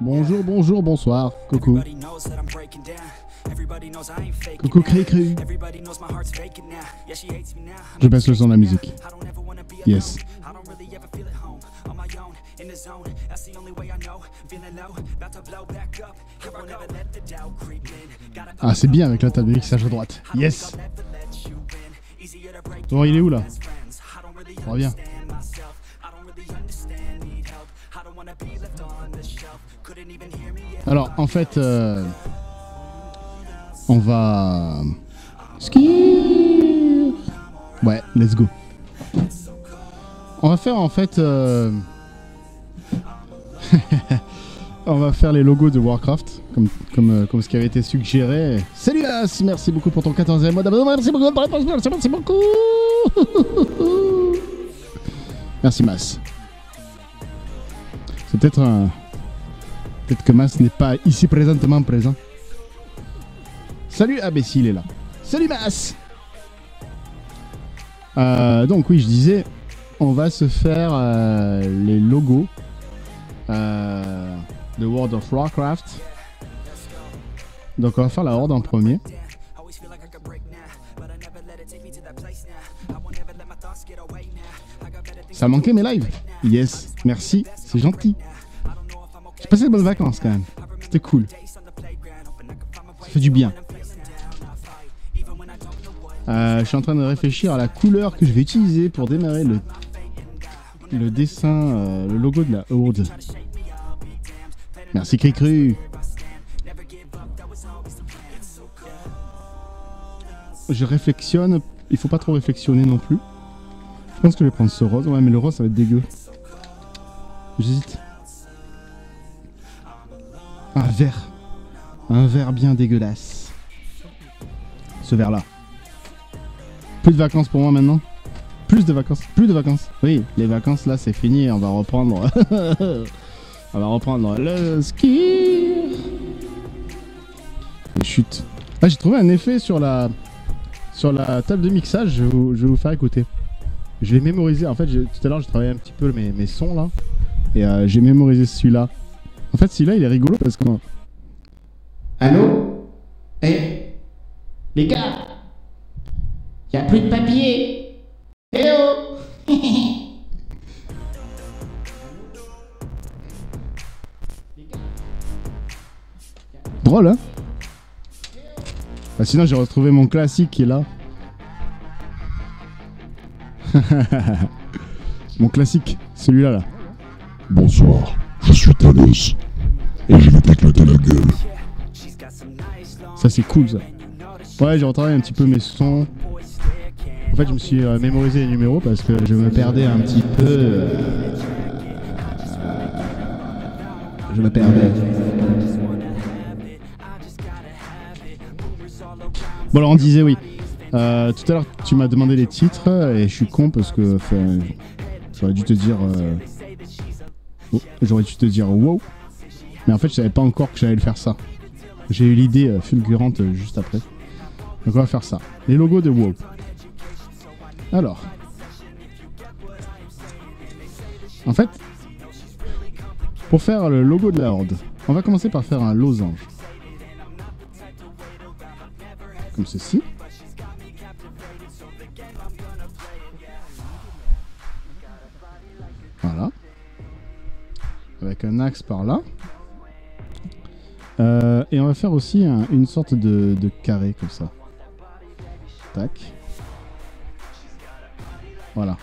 Bonjour, bonjour, bonsoir, coucou. Coucou Cré-Cré. Je baisse le son de la musique. Yes. Ah, c'est bien avec la table de mixage à droite. Yes. Bon, il est où là? Reviens. Alors, en fait, on va... Ski. Ouais, let's go. On va faire, en fait... on va faire les logos de Warcraft, comme ce qui avait été suggéré. Salut As, merci beaucoup pour ton 14e mois d'abonnement. Merci beaucoup pour la réponse, merci beaucoup. Merci Mas. C'est peut-être un... Peut-être que Mas n'est pas ici présentement présent. Salut, ah ben si, il est là. Salut Mas. Donc oui, je disais, on va se faire les logos de World of Warcraft. Donc on va faire la Horde en premier. Ça manquait mes lives. Yes, merci, c'est gentil. J'ai passé de bonnes vacances quand même. C'était cool. Ça fait du bien. Je suis en train de réfléchir à la couleur que je vais utiliser pour démarrer le dessin, le logo de la Horde. Merci Cricru. Je réflexionne. Il faut pas trop réflexionner non plus. Je pense que je vais prendre ce rose. Ouais, mais le rose ça va être dégueu. J'hésite. Un vert. Un vert bien dégueulasse. Ce vert là. Plus de vacances pour moi maintenant. Plus de vacances. Plus de vacances. Oui, les vacances là c'est fini. On va reprendre. On va reprendre le ski. Et chute. Ah, j'ai trouvé un effet sur la table de mixage. Je vais vous faire écouter. Je l'ai mémorisé. En fait, tout à l'heure, j'ai travaillé un petit peu mes sons là. Et j'ai mémorisé celui-là. En fait, celui-là, il est rigolo parce que... Allô? Eh? Les gars? Y'a plus de papier? Eh oh! Drôle, hein? Bah, sinon, j'ai retrouvé mon classique qui est là. Mon classique, celui-là là. Bonsoir, je suis Talos et je vais t'éclater la gueule. Ça c'est cool ça. Ouais, j'ai retravaillé un petit peu mes sons. En fait, je me suis mémorisé les numéros parce que je me perdais un petit peu. Je me perdais. Bon alors on disait oui. Tout à l'heure, tu m'as demandé les titres et je suis con parce que j'aurais dû te dire... j'aurais dû te dire wow. Mais en fait, je savais pas encore que j'allais le faire ça. J'ai eu l'idée fulgurante juste après. Donc on va faire ça. Les logos de wow. Alors. En fait, pour faire le logo de la Horde, on va commencer par faire un losange. Comme ceci. Voilà. Avec un axe par là. Et on va faire aussi une sorte de carré comme ça. Tac. Voilà.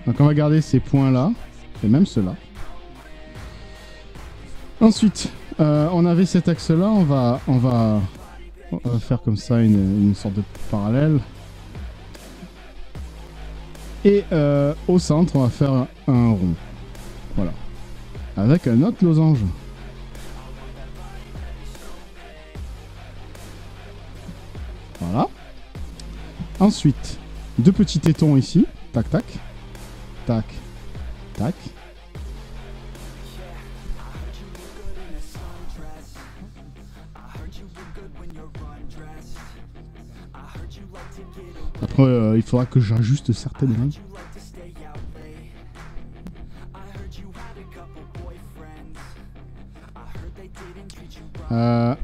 Donc on va garder ces points là. Et même ceux-là. Ensuite, on avait cet axe là. On va faire comme ça une sorte de parallèle. Et au centre, on va faire un rond. Voilà. Avec un autre losange. Voilà. Ensuite, deux petits tétons ici. Tac, tac. Tac, tac. Après, il faudra que j'ajuste certaines règles.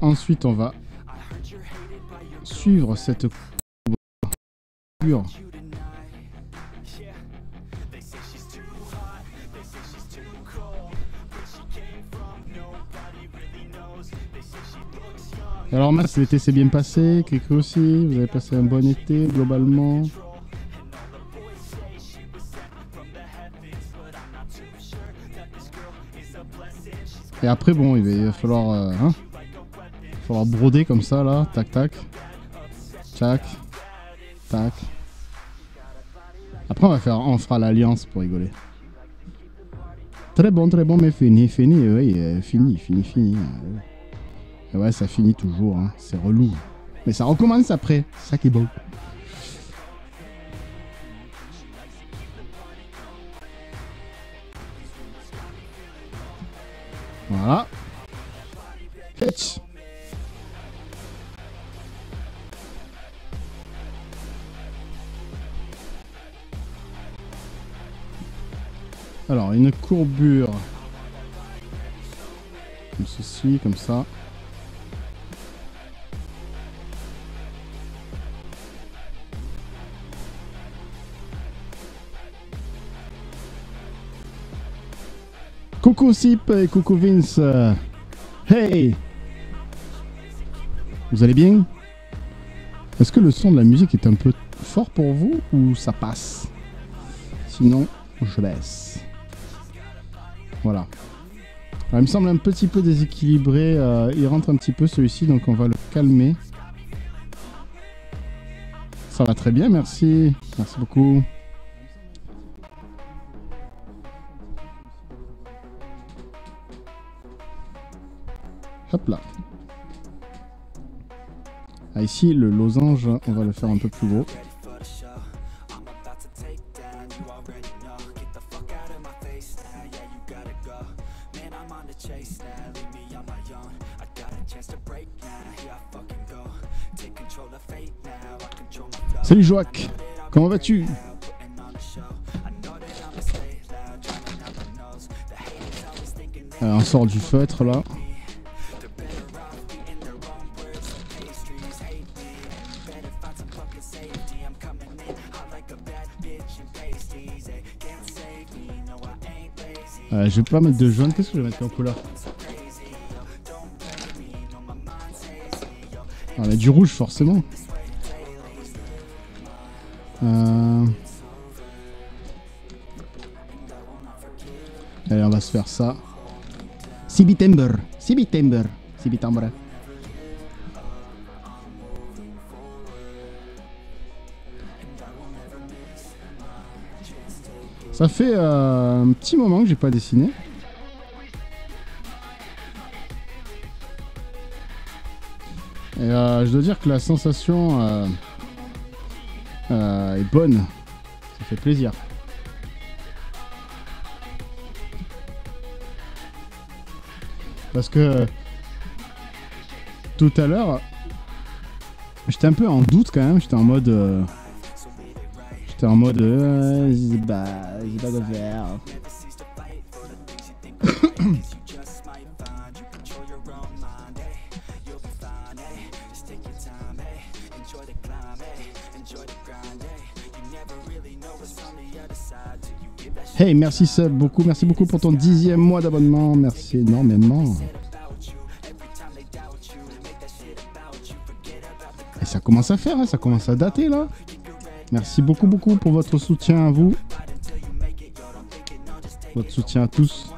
Ensuite, on va suivre cette courbure. Alors Mas, l'été s'est bien passé, Kéké aussi, vous avez passé un bon été globalement. Et après bon, il va falloir, broder comme ça là, tac tac, tac, tac. Après on fera l'alliance pour rigoler. Très bon, mais fini, oui, fini. Et ouais, ça finit toujours, hein. C'est relou. Mais ça recommence après, c'est ça qui est beau. Voilà. Fetch. Alors, une courbure. Comme ceci, comme ça. Coucou Sip et coucou Vince. Hey! Vous allez bien? Est-ce que le son de la musique est un peu fort pour vous ou ça passe? Sinon, je baisse. Voilà. Alors, il me semble un petit peu déséquilibré. Il rentre un petit peu celui-ci, donc on va le calmer. Ça va très bien, merci. Merci beaucoup. Hop là. Ah, ici, le losange, on va le faire un peu plus gros. Salut Joac, comment vas-tu? On sort du feutre là. Je vais pas mettre de jaune, qu'est-ce que je vais mettre en couleur? On a du rouge forcément. Allez, on va se faire ça. Sibitember. Ça fait un petit moment que j'ai pas dessiné. Et je dois dire que la sensation est bonne. Ça fait plaisir. Parce que tout à l'heure, j'étais un peu en doute quand même. J'étais en mode, j'ai pas quoi faire. Hey, merci Seb, merci beaucoup pour ton 10e mois d'abonnement, merci énormément. Et ça commence à faire, hein, ça commence à dater là. Merci beaucoup pour votre soutien à vous. Votre soutien à tous.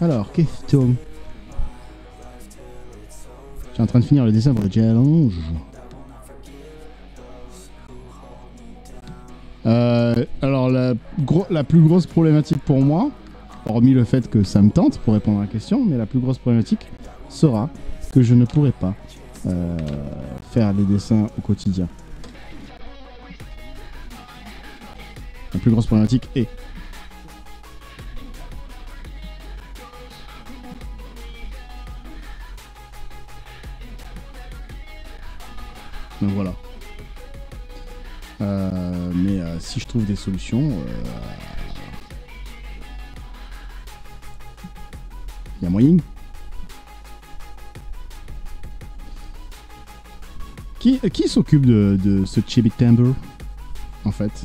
Alors, question. Je suis en train de finir le dessin pour le challenge. Alors, la plus grosse problématique pour moi, hormis le fait que ça me tente pour répondre à la question, mais la plus grosse problématique sera que je ne pourrai pas faire les dessins au quotidien. La plus grosse problématique est... Donc voilà. Mais si je trouve des solutions, il y a moyen. Qui s'occupe de ce Chibi Timber en fait?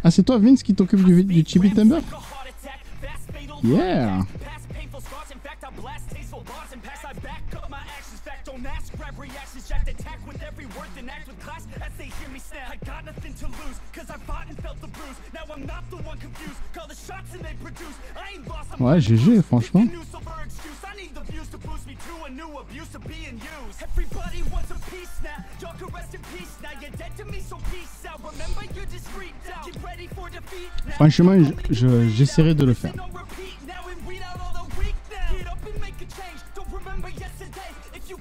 Ah, c'est toi Vince qui t'occupe du Chibi Timber? Yeah. Ouais, GG, franchement. Franchement, j'essaierai de le faire.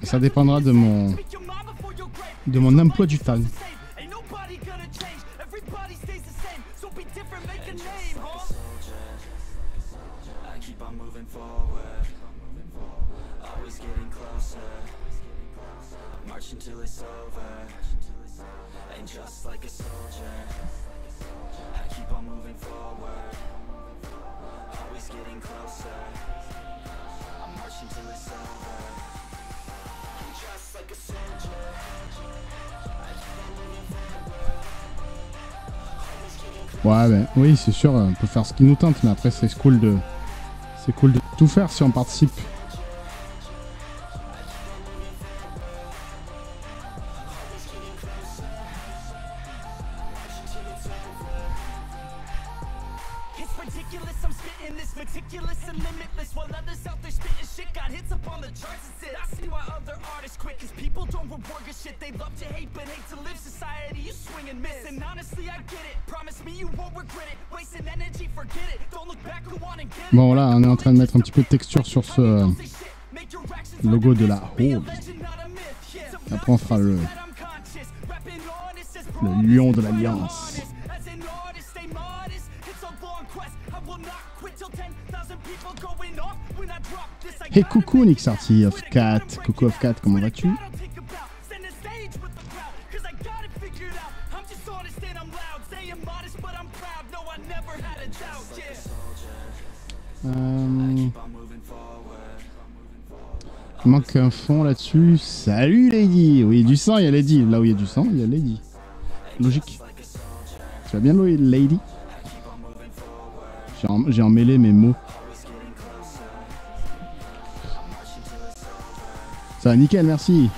Ça dépendra de mon emploi du temps. Ouais, ben oui, c'est sûr, on peut faire ce qui nous tente, mais après c'est cool de tout faire si on participe. Bon, là, on est en train de mettre un petit peu de texture sur ce logo de la Horde. Après, on fera le lion de l'Alliance. Hey, coucou Nixarty of Cat. Coucou of Cat, comment vas-tu? Il manque un fond là-dessus. Salut Lady. Oui, du sang, il y a Lady. Là où il y a du sang, il y a Lady. Logique. Tu vas bien Lady? J'ai emmêlé mes mots. Ça va nickel, merci.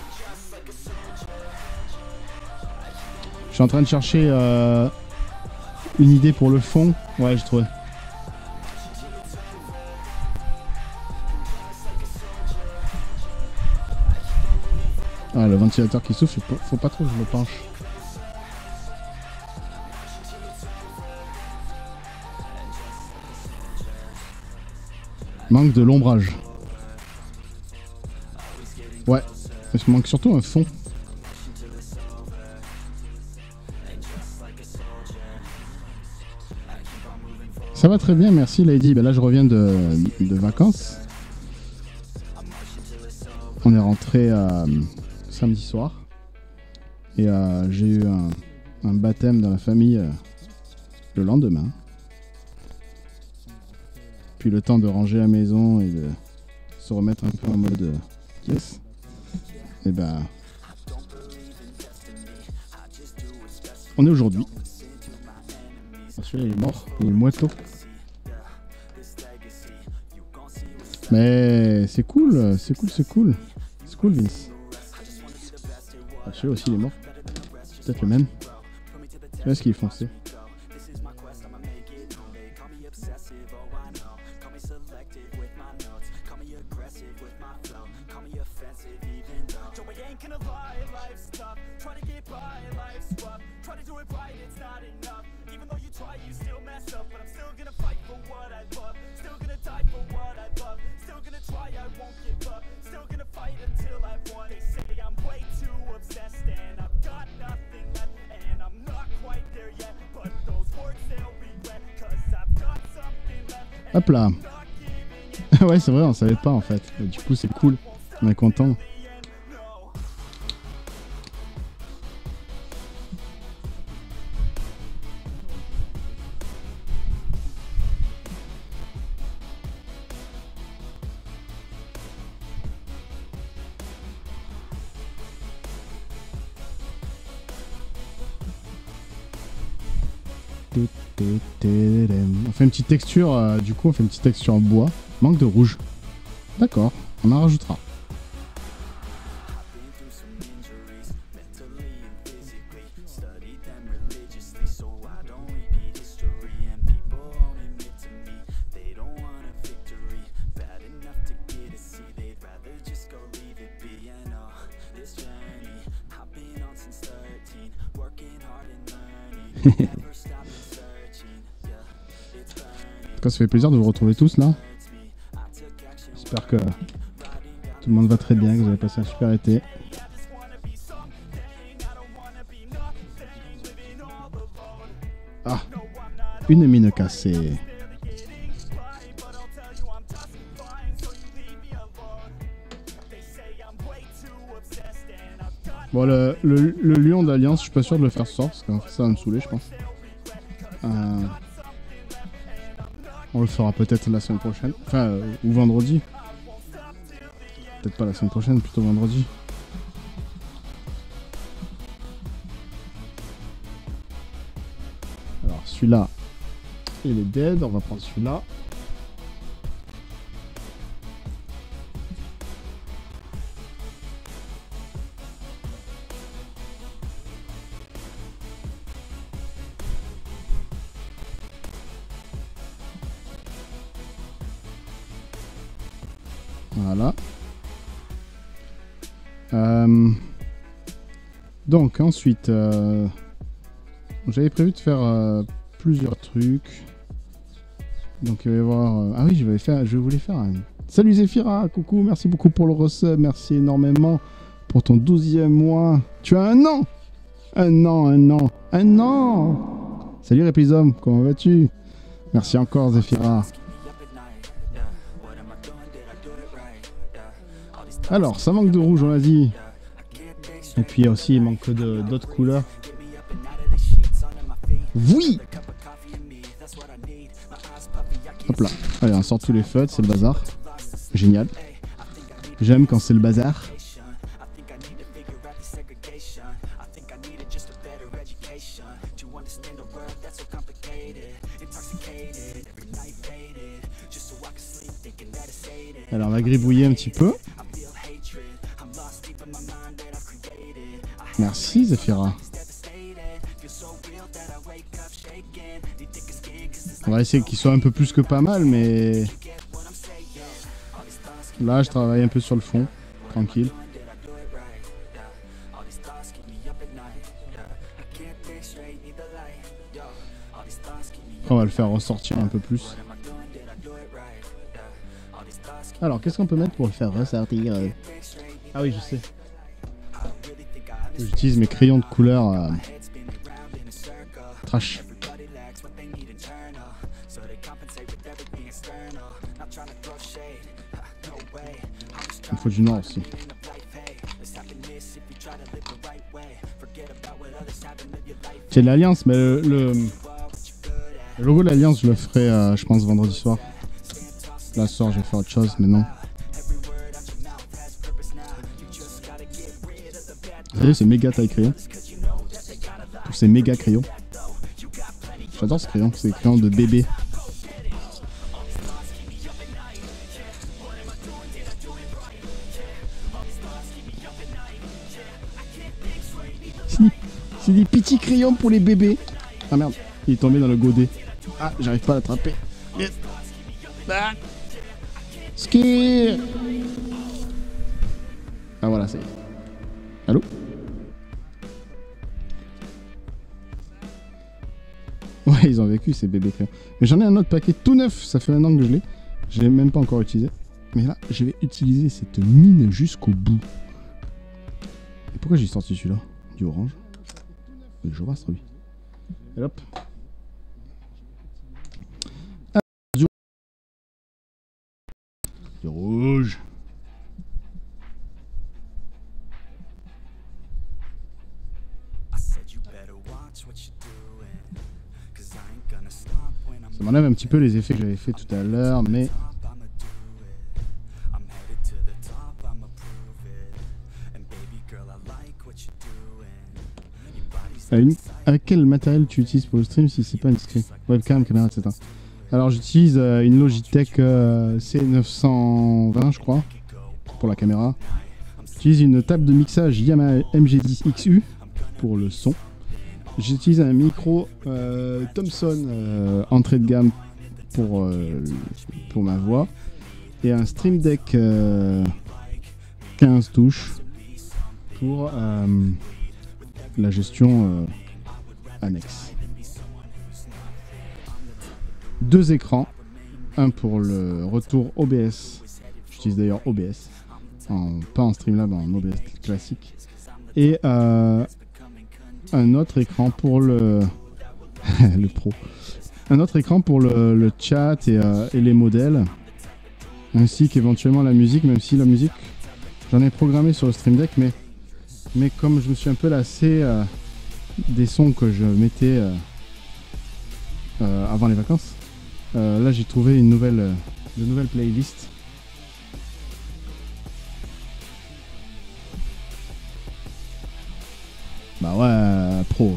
Je suis en train de chercher une idée pour le fond. Ouais, j'ai trouvé. Ah, le ventilateur qui souffle, faut pas trop que je me penche. Manque de l'ombrage. Ouais, il me manque surtout un fond. Ça va très bien, merci Lady. Ben là, je reviens de vacances. On est rentré samedi soir. Et j'ai eu un baptême dans la famille le lendemain. Puis le temps de ranger la maison et de se remettre un peu en mode yes. Et ben, on est aujourd'hui. Celui-là il est mort, il est moito. Mais c'est cool, c'est cool, c'est cool. C'est cool Vince. Ah, celui-là aussi il est mort. C'est peut-être le même. Celui-là, ce qui est foncé. Hop là. Ouais, c'est vrai, on savait pas en fait. Et du coup, c'est cool. On est content. On fait une petite texture, du coup on fait une petite texture en bois. Manque de rouge. D'accord, on en rajoutera. En tout cas, ça fait plaisir de vous retrouver tous là. J'espère que tout le monde va très bien, que vous avez passé un super été. Ah, une mine cassée. Bon, le lion d'Alliance, je suis pas sûr de le faire ce soir, parce que ça va me saouler, je pense. On le fera peut-être la semaine prochaine. Enfin, ou vendredi. Peut-être pas la semaine prochaine, plutôt vendredi. Alors, celui-là, il est dead. On va prendre celui-là. Voilà. Donc ensuite, j'avais prévu de faire plusieurs trucs. Donc il va y avoir... ah oui, je voulais faire un... Salut Zéphira, coucou, merci beaucoup pour le resub, merci énormément pour ton 12e mois. Tu as un an. Un an. Salut Réplisome, comment vas-tu? Merci encore Zéphira. Alors, ça manque de rouge, on l'a dit. Et puis aussi, il manque d'autres couleurs. Oui! Hop là. Allez, on sort tous les feutres, c'est le bazar. Génial. J'aime quand c'est le bazar. Alors, on va gribouiller un petit peu. Merci Zéphira. On va essayer qu'il soit un peu plus que pas mal, mais... Là, je travaille un peu sur le fond. Tranquille. On va le faire ressortir un peu plus. Alors, qu'est-ce qu'on peut mettre pour le faire ressortir Ah oui, je sais. J'utilise mes crayons de couleur trash. Il faut du noir aussi. C'est de l'Alliance, mais le logo de l'Alliance, je le ferai, je pense, vendredi soir. Là, ce soir, je vais faire autre chose, mais non. Vous voyez, c'est méga taille crayon. C'est méga crayon. J'adore ce crayon, c'est des crayons de bébé. C'est des petits crayons pour les bébés. Ah merde, il est tombé dans le godet. Ah, j'arrive pas à l'attraper. Ah. Ski. Ah voilà, c'est... Allô? Ouais, ils ont vécu ces bébés crayons. Mais j'en ai un autre paquet tout neuf, ça fait un an que je l'ai. Je l'ai même pas encore utilisé. Mais là, je vais utiliser cette mine jusqu'au bout. Et pourquoi j'ai sorti celui-là? Du orange. Je vois lui. Et hop. Ah, du rouge. Ça m'enlève un petit peu les effets que j'avais fait tout à l'heure, mais... Avec quel matériel tu utilises pour le stream si c'est pas indiscret? Webcam, caméra, etc. Alors j'utilise une Logitech C920 je crois pour la caméra. J'utilise une table de mixage Yamaha MG10XU pour le son. J'utilise un micro Thomson entrée de gamme pour ma voix. Et un Stream Deck 15 touches pour la gestion annexe. 2 écrans, un pour le retour OBS, j'utilise d'ailleurs OBS, pas en Streamlab, en OBS classique, et un autre écran pour le le pro, un autre écran pour le chat et les modèles, ainsi qu'éventuellement la musique, même si la musique j'en ai programmé sur le Stream Deck, mais comme je me suis un peu lassé des sons que je mettais avant les vacances, là j'ai trouvé de nouvelles playlists. Bah ouais, pro.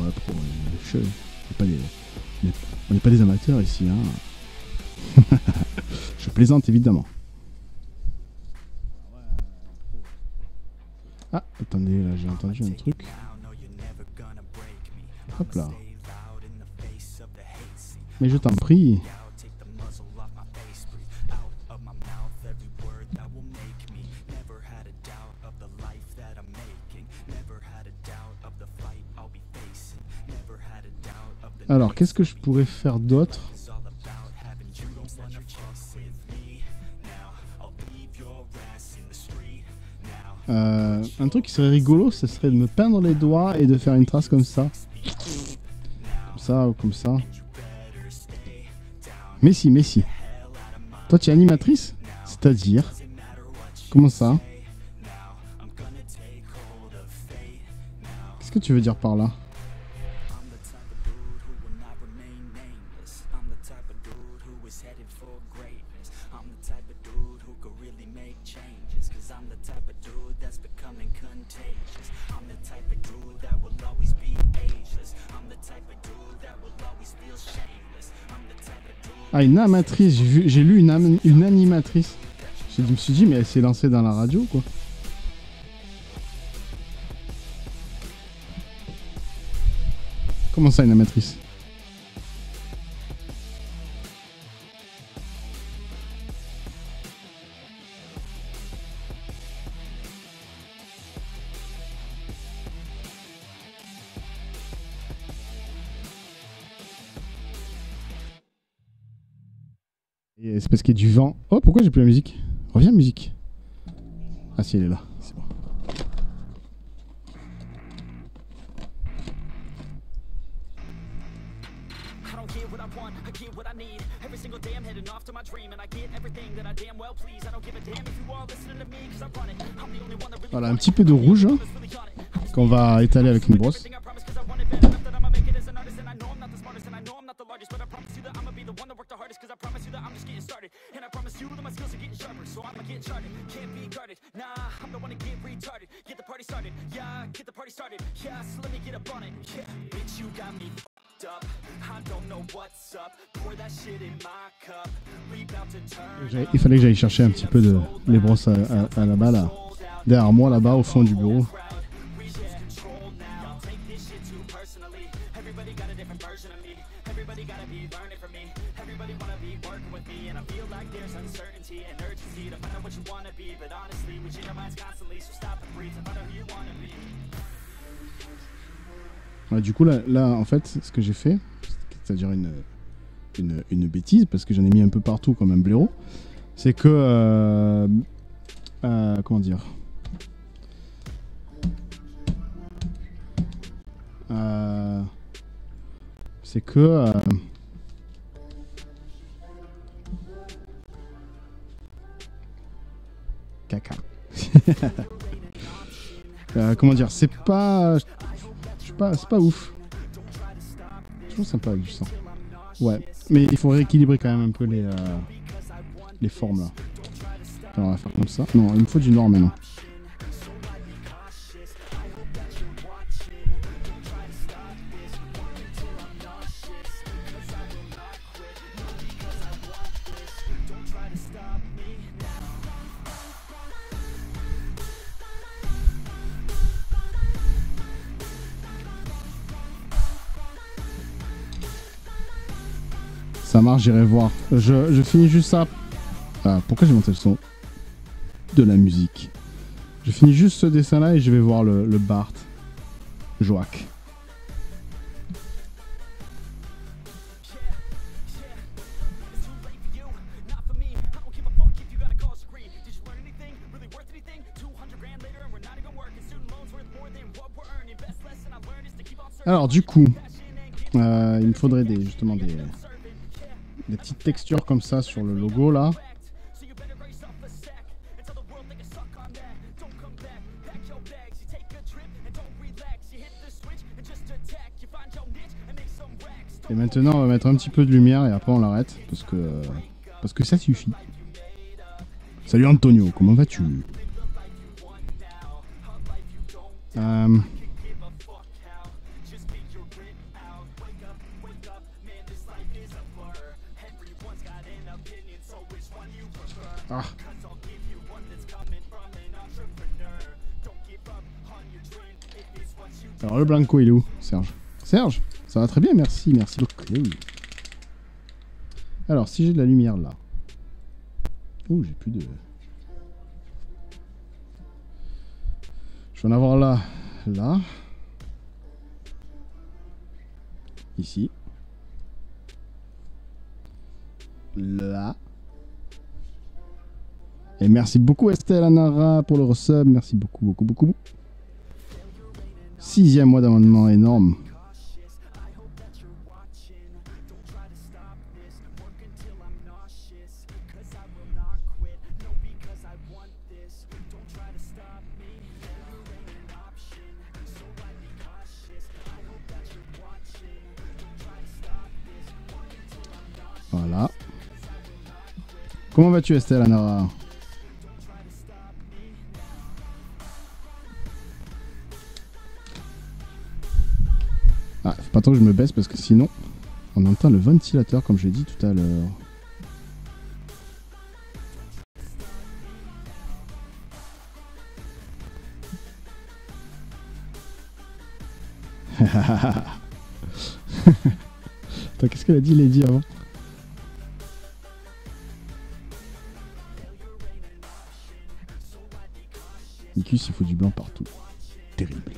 On n'est pas des amateurs ici, hein. Je plaisante évidemment. Ah, attendez, là j'ai entendu un truc. Hop là. Mais je t'en prie. Alors, qu'est-ce que je pourrais faire d'autre? Un truc qui serait rigolo, ce serait de me peindre les doigts et de faire une trace comme ça. Comme ça ou comme ça. Mais si. Toi, tu es animatrice? C'est-à-dire? Comment ça? Qu'est-ce que tu veux dire par là? Ah, une amatrice, j'ai lu une animatrice. Je me suis dit, mais elle s'est lancée dans la radio, quoi. Comment ça, une amatrice? Et c'est parce qu'il y a du vent. Oh, pourquoi j'ai plus la musique? Reviens, musique. Ah si, elle est là. C'est bon. Voilà, un petit peu de rouge hein, qu'on va étaler avec une brosse. Il fallait que j'aille chercher un petit peu de les brosses à là-bas, là. Derrière moi, là-bas, au fond du bureau. Ouais, du coup, là, en fait, ce que j'ai fait, c'est-à-dire une bêtise, parce que j'en ai mis un peu partout comme un blaireau, c'est que... comment dire c'est que... caca. Comment dire, c'est pas... c'est pas ouf. Je trouve sympa avec du sang. Ouais, mais il faut rééquilibrer quand même un peu les formes là. Alors on va faire comme ça. Non, il me faut du noir maintenant. Ça marche, j'irai voir. Je finis juste ça. Ah, pourquoi j'ai monté le son de la musique? Je finis juste ce dessin là et je vais voir le Bart. Joac. Alors du coup, il me faudrait justement des petites textures comme ça sur le logo là. Et maintenant on va mettre un petit peu de lumière et après on l'arrête parce que ça suffit. Salut Antonio, comment vas-tu? Ah. Alors le Blanco il est où? Serge. Serge, ça va très bien, merci, merci beaucoup. Alors si j'ai de la lumière là. Ouh, j'ai plus de... Je vais en avoir là, là. Ici. Là. Et merci beaucoup Estelle Anara pour le resub. Merci beaucoup, beaucoup, beaucoup. 6e mois d'amendement énorme. Voilà. Comment vas-tu Estelle Anara? Ah, faut pas trop que je me baisse parce que sinon on entend le ventilateur comme j'ai dit tout à l'heure. Attends, qu'est-ce qu'elle a dit Lady avant? Nicus, il faut du blanc partout. Terrible.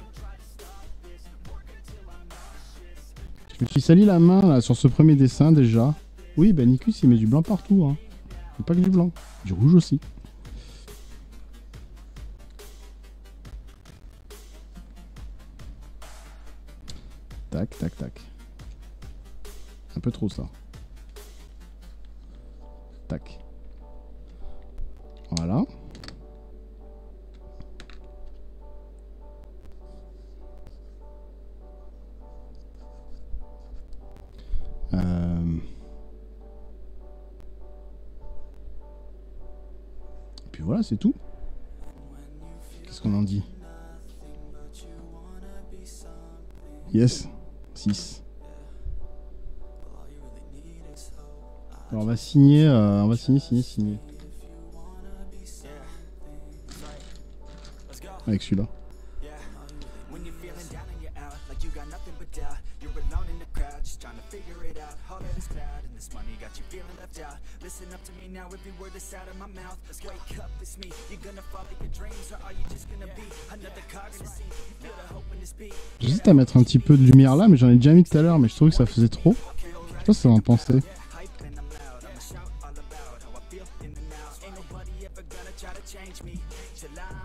Je me suis sali la main là sur ce premier dessin déjà. Oui, bah Nicus il met du blanc partout. Hein. Et pas que du blanc, du rouge aussi. Tac, tac, tac. Un peu trop ça. Tac. Voilà. Puis voilà, c'est tout. Qu'est-ce qu'on en dit? Yes. 6. Alors on va signer, signer. Avec celui-là. J'hésite à mettre un petit peu de lumière là, mais j'en ai déjà mis tout à l'heure, mais je trouvais que ça faisait trop. Je sais pas si ça va en penser.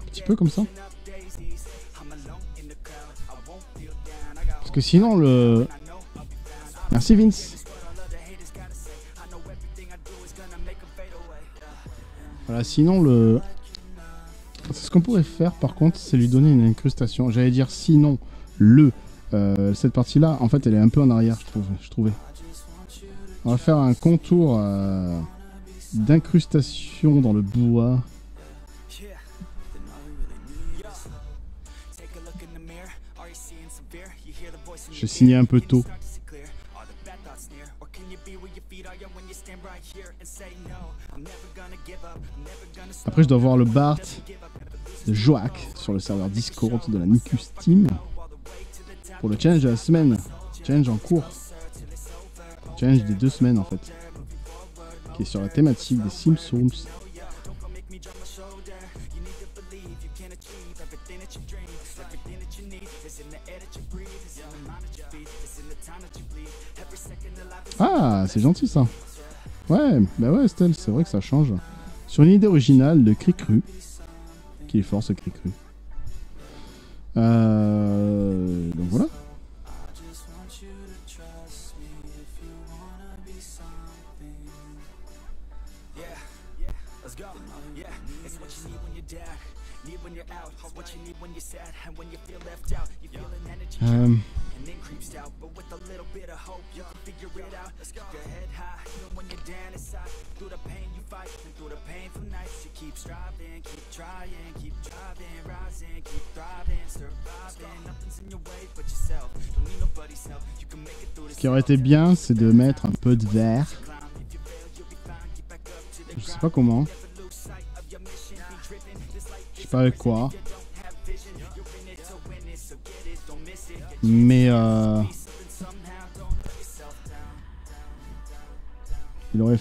Un petit peu comme ça. Parce que sinon le... Merci Vince. Voilà, sinon le... Ce qu'on pourrait faire par contre, c'est lui donner une incrustation. J'allais dire sinon le... cette partie-là, en fait, elle est un peu en arrière, je trouvais. On va faire un contour d'incrustation dans le bois. J'ai signé un peu tôt. Après, je dois voir le Bart de Joak sur le serveur Discord de la Nicus Team pour le challenge de la semaine. Challenge en cours. Challenge des 2 semaines en fait. Qui est sur la thématique des Simpsons. Ah, c'est gentil ça. Ouais, bah ouais Estelle, c'est vrai que ça change. Sur une idée originale de Cricru. Qui est fort ce Cricru. Donc voilà. Ce qui aurait été bien, c'est de mettre un peu de vert. Je sais pas comment. Je sais pas avec quoi. Mais il aurait...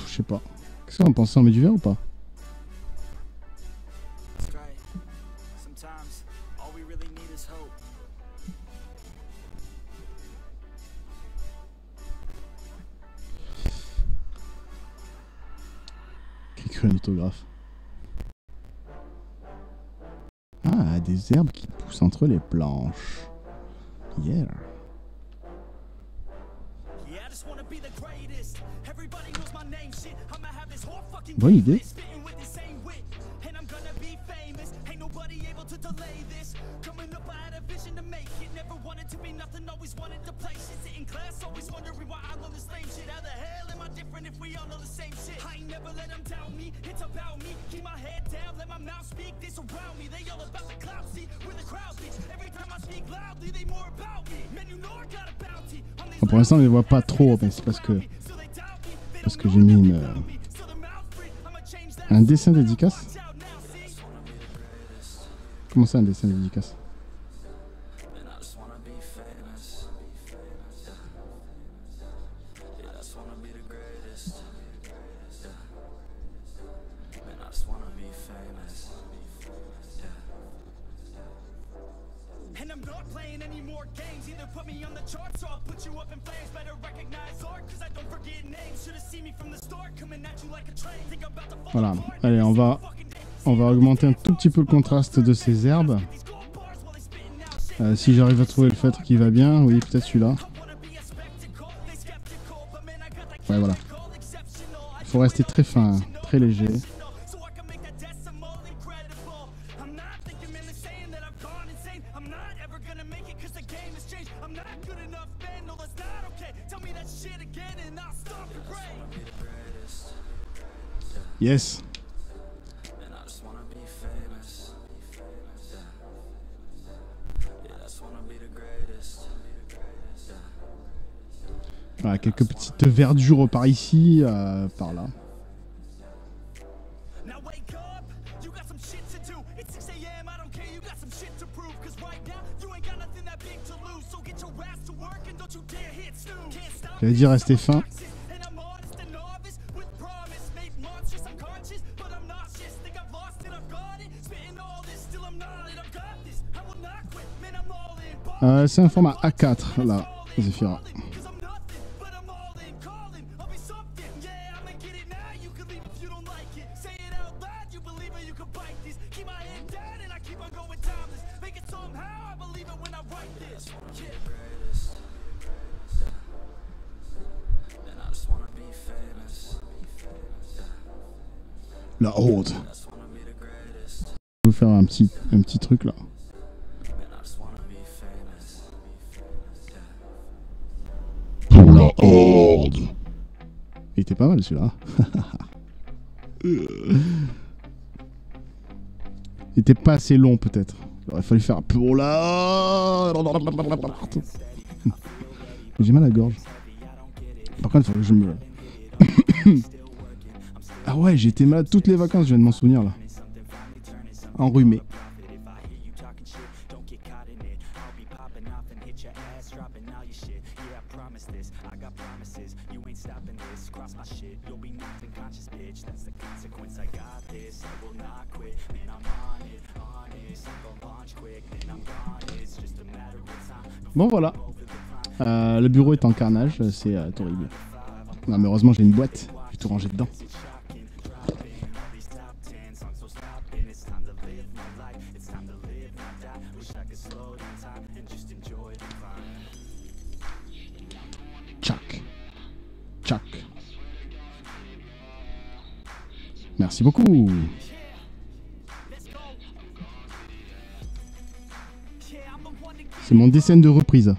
je sais pas. Qu'est-ce qu'on pensait, on met du vert ou pas? Qui écrit un autographe? Ah, des herbes qui poussent entre les planches. Yeah. Bonne idée. Bon, pour l'instant on ne les voit pas trop, mais c'est parce que j'ai mis un dessin dédicace. Comment ça un dessin dédicace? Voilà, allez, on va augmenter un tout petit peu le contraste de ces herbes. Si j'arrive à trouver le feutre qui va bien, oui, peut-être celui-là. Ouais, voilà. Il faut rester très fin, très léger. Yes. Voilà, quelques petites verdures par ici, par là. J'allais dire rester fin. C'est un format A4 là, Zephyra. La horde. Je vais vous faire un petit truc là. Pour la horde. Il était pas mal celui-là. Il était pas assez long peut-être. Il aurait fallu faire pour la... J'ai mal à la gorge. Par contre, il faut que je me... Ah ouais, j'ai été malade toutes les vacances, je viens de m'en souvenir là. Enrhumé. Bon voilà. Le bureau est en carnage, c'est horrible. Non mais heureusement j'ai une boîte, je vais tout ranger dedans. Tchac. Tchac. Merci beaucoup. C'est mon dessin de reprise.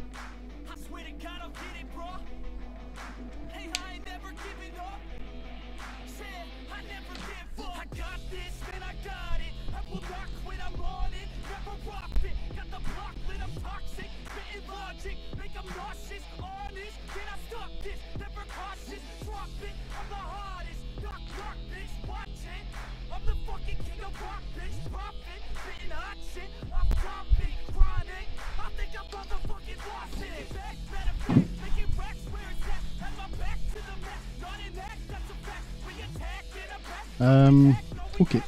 Ok.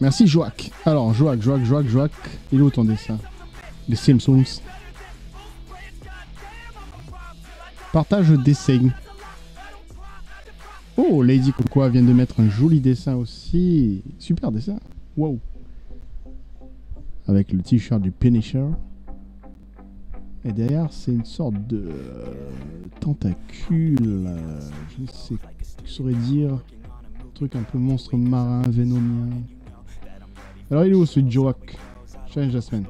Merci Joak. Alors Joak. Il est où ton dessin? Les Simpsons. Partage dessin. Oh, Lady Cocoa vient de mettre un joli dessin aussi. Super dessin. Wow. Avec le t-shirt du Punisher. Et derrière, c'est une sorte de tentacule. Je ne sais pas ce que je saurais dire. Un truc un peu monstre marin, vénomien. Alors, il est où ce Joak? Challenge la semaine.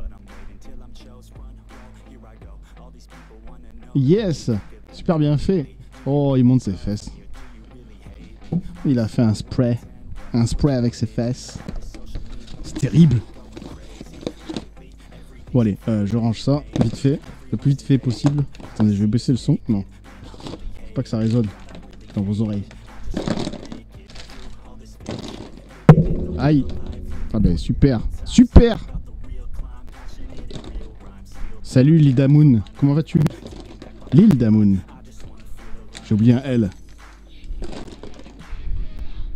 Yes! Super bien fait. Oh, il monte ses fesses. Il a fait un spray. Un spray avec ses fesses. C'est terrible. Bon allez, je range ça vite fait. Le plus vite fait possible. Attendez, je vais baisser le son. Non. Faut pas que ça résonne dans vos oreilles. Aïe. Ah ben super. Super. Salut Lilda Moon. Comment vas-tu? Lilda Moon. J'ai oublié un L.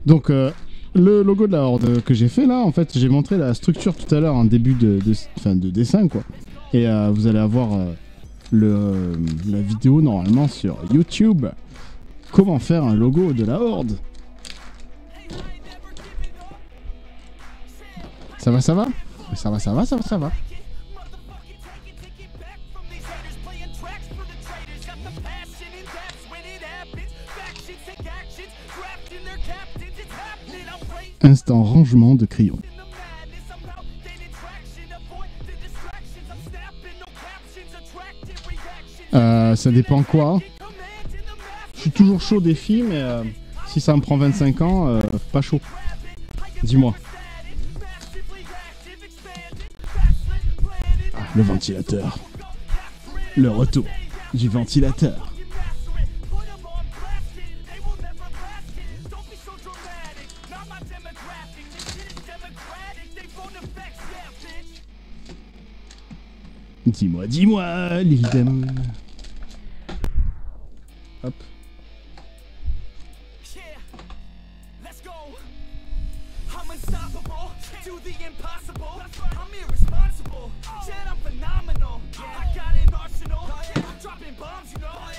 Donc le logo de la horde que j'ai fait là, en fait j'ai montré la structure tout à l'heure en début de dessin quoi. Et vous allez avoir la vidéo normalement sur YouTube. Comment faire un logo de la Horde. Ça va, ça va? Ça va, ça va, ça va, ça va. Instant rangement de crayon. Ça dépend quoi. Je suis toujours chaud des filles, mais si ça me prend 25 ans, pas chaud. Dis-moi. Ah, le ventilateur. Le retour du ventilateur. Dis-moi, dis-moi, Lil Damon. Hop.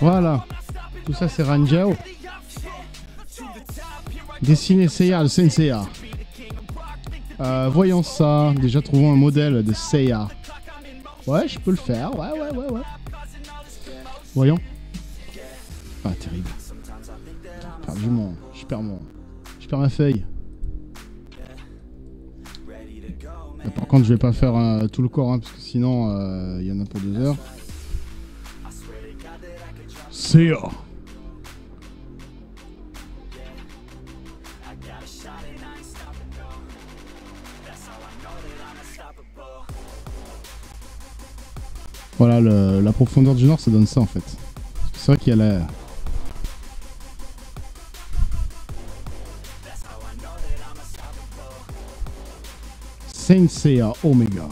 Voilà. Tout ça c'est Ranjao. Dessiner Seiya, le Senseiya. Voyons ça. Déjà trouvons un modèle de Seiya. Ouais, je peux le faire. Ouais. Voyons. Ah, terrible. Je perds ma feuille. Par contre, je vais pas faire tout le corps, hein, parce que sinon, il y en a pour 2 heures. Seiya. Voilà, la profondeur du Nord, ça donne ça en fait. C'est vrai qu'il y a la... Senseiya Omega.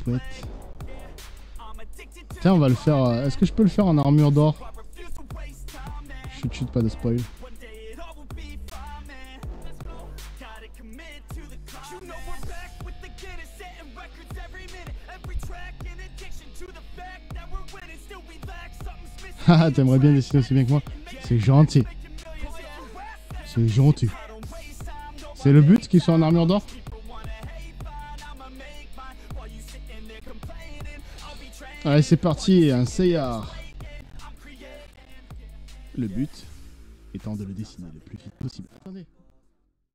Ouais. Tiens, on va le faire. Est-ce que je peux le faire en armure d'or? Chut, pas de spoil. Haha, t'aimerais bien dessiner aussi bien que moi. C'est gentil. C'est gentil. C'est le but qu'ils soient en armure d'or? Allez, c'est parti, un Seiya. Le but étant de le dessiner le plus vite possible. Attendez.